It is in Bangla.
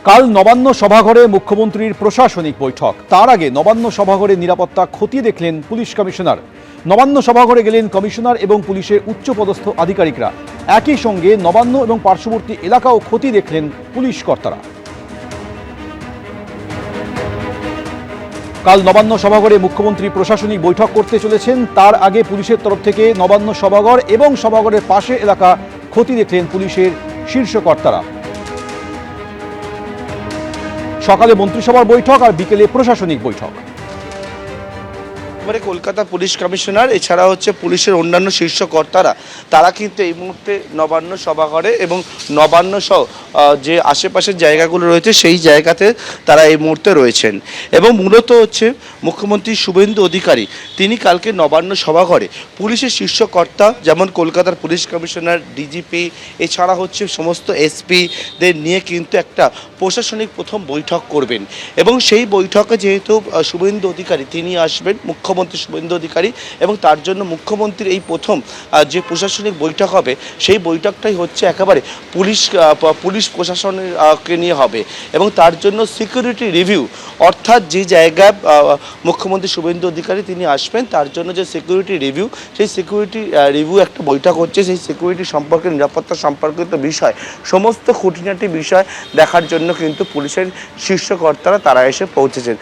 কাল নবান্ন সভাঘরে মুখ্যমন্ত্রীর প্রশাসনিক বৈঠক। তার আগে নবান্ন সভাঘরে নিরাপত্তা খতিয়ে দেখলেন পুলিশ কমিশনার। নবান্ন সভাঘরে গেলেন কমিশনার এবং পুলিশের উচ্চপদস্থ আধিকারিকরা। একই সঙ্গে নবান্ন এবং পার্শ্ববর্তী এলাকাও খতিয়ে দেখলেন পুলিশ কর্তারা। কাল নবান্ন সভাঘরে মুখ্যমন্ত্রী প্রশাসনিক বৈঠক করতে চলেছেন। তার আগে পুলিশের তরফ থেকে নবান্ন সভাঘর এবং সভাঘরের পাশে এলাকা খতিয়ে দেখলেন পুলিশের শীর্ষ কর্তারা। সকালে মন্ত্রিসভার বৈঠক আর বিকেলে প্রশাসনিক বৈঠক। কলকাতা পুলিশ কমিশনার এছাড়া হচ্ছে পুলিশের অন্যান্য শীর্ষ কর্তারা তারা কিন্তু এই মুহূর্তে নবান্ন সভাঘরে এবং নবান্ন সহ যে আশেপাশের জায়গাগুলো রয়েছে সেই জায়গাতে তারা এই মুহূর্তে রয়েছেন। এবং মূলত হচ্ছে মুখ্যমন্ত্রী শুভেন্দু অধিকারী তিনি কালকে নবান্ন সভাঘরে পুলিশের শীর্ষ কর্তা যেমন কলকাতার পুলিশ কমিশনার, ডিজিপি এছাড়া হচ্ছে সমস্ত এসপিদের নিয়ে কিন্তু একটা প্রশাসনিক প্রথম বৈঠক করবেন। এবং সেই বৈঠকে যেহেতু শুভেন্দু অধিকারী তিনি আসবেন, মুখ্যমন্ত্রী শুভেন্দু অধিকারী, এবং তার জন্য মুখ্যমন্ত্রীর এই প্রথম যে প্রশাসনিক বৈঠক হবে সেই বৈঠকটাই হচ্ছে একেবারে পুলিশ প্রশাসনকে নিয়ে হবে। এবং তার জন্য সিকিউরিটি রিভিউ, অর্থাৎ যে জায়গায় মুখ্যমন্ত্রী শুভেন্দু অধিকারী তিনি আসবেন তার জন্য যে সিকিউরিটি রিভিউ, সেই সিকিউরিটি রিভিউ একটা বৈঠক হচ্ছে। সেই সিকিউরিটি সম্পর্কে, নিরাপত্তা সম্পর্কিত বিষয়, সমস্ত খুঁটিনাটি বিষয় দেখার জন্য কিন্তু পুলিশের শীর্ষ কর্তারা তারা এসে পৌঁছেছেন।